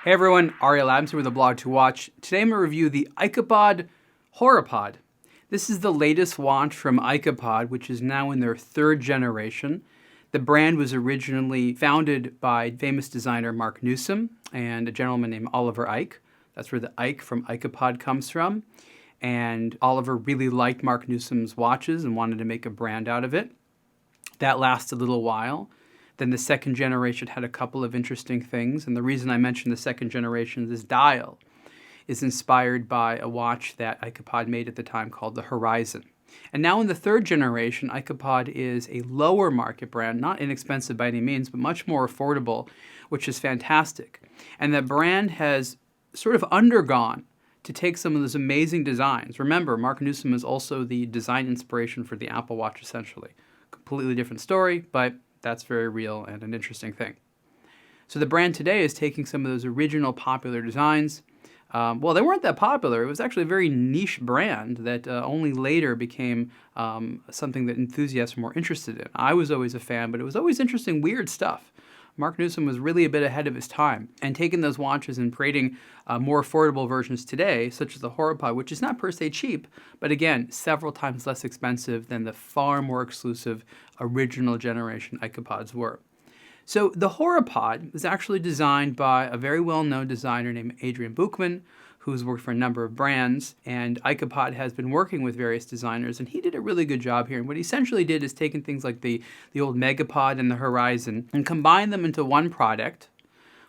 Hey everyone, Ariel Adams here with a blog to watch. Today I'm going to review the Ikepod Horopod. This is the latest watch from Ikepod, which is now in their third generation. The brand was originally founded by famous designer Mark Newsom and a gentleman named Oliver Ike. That's where the Ike from Ikepod comes from. And Oliver really liked Mark Newsom's watches and wanted to make a brand out of it. That lasted a little while. Then the second generation had a couple of interesting things. And the reason I mentioned the second generation, this dial, is inspired by a watch that Ikepod made at the time called the Horizon. And now in the third generation, Ikepod is a lower market brand, not inexpensive by any means, but much more affordable, which is fantastic. And the brand has sort of undergone to take some of those amazing designs. Remember, Mark Newsom is also the design inspiration for the Apple Watch, essentially. Completely different story, but that's very real and an interesting thing. So the brand today is taking some of those original popular designs. Well, they weren't that popular. It was actually a very niche brand that only later became something that enthusiasts were more interested in. I was always a fan, but it was always interesting, weird stuff. Mark Newsom was really a bit ahead of his time, and taking those watches and creating more affordable versions today, such as the Horopod, which is not per se cheap, but again, several times less expensive than the far more exclusive original generation Ikepods were. So the Horopod was actually designed by a very well-known designer named Adrian Buchman, who's worked for a number of brands, and Ikepod has been working with various designers, and he did a really good job here. And what he essentially did is taken things like the old Megapod and the Horizon and combined them into one product,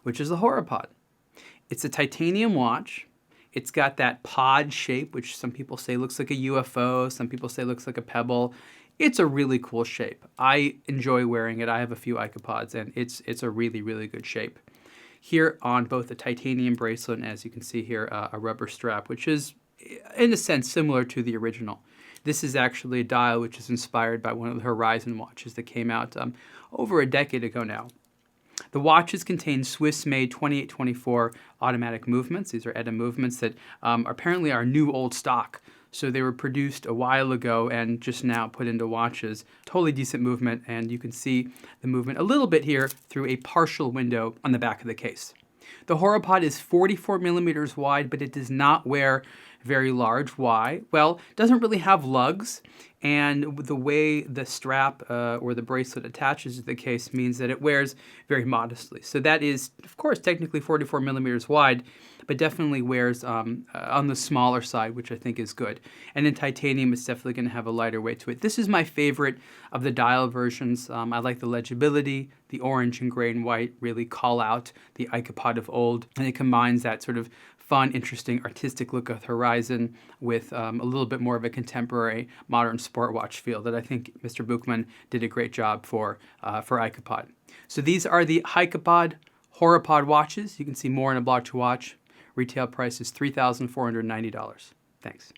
which is the Horopod. It's a titanium watch. It's got that pod shape, which some people say looks like a UFO, some people say looks like a pebble. It's a really cool shape. I enjoy wearing it. I have a few Ikepods, and it's a really, really good shape. Here on both a titanium bracelet and, as you can see here, a rubber strap, which is, in a sense, similar to the original. This is actually a dial which is inspired by one of the Horizon watches that came out over a decade ago now. The watches contain Swiss-made 2824 automatic movements. These are ETA movements that apparently are new old stock. So they were produced a while ago and just now put into watches. Totally decent movement, and you can see the movement a little bit here through a partial window on the back of the case. The Horopod is 44 millimeters wide, but it does not wear very large. Why? Well, it doesn't really have lugs, and the way the strap or the bracelet attaches to the case means that it wears very modestly. So that is, of course, technically 44 millimeters wide, but definitely wears on the smaller side, which I think is good. And in titanium, it's definitely going to have a lighter weight to it. This is my favorite of the dial versions. I like the legibility. The orange and gray and white really call out the Ikepod of old, and it combines that sort of fun, interesting, artistic look of Horizon with a little bit more of a contemporary, modern sport watch feel that I think Mr. Buchman did a great job for Ikepod. So these are the Ikepod Horopod watches. You can see more in a blog to watch. Retail price is $3,490. Thanks.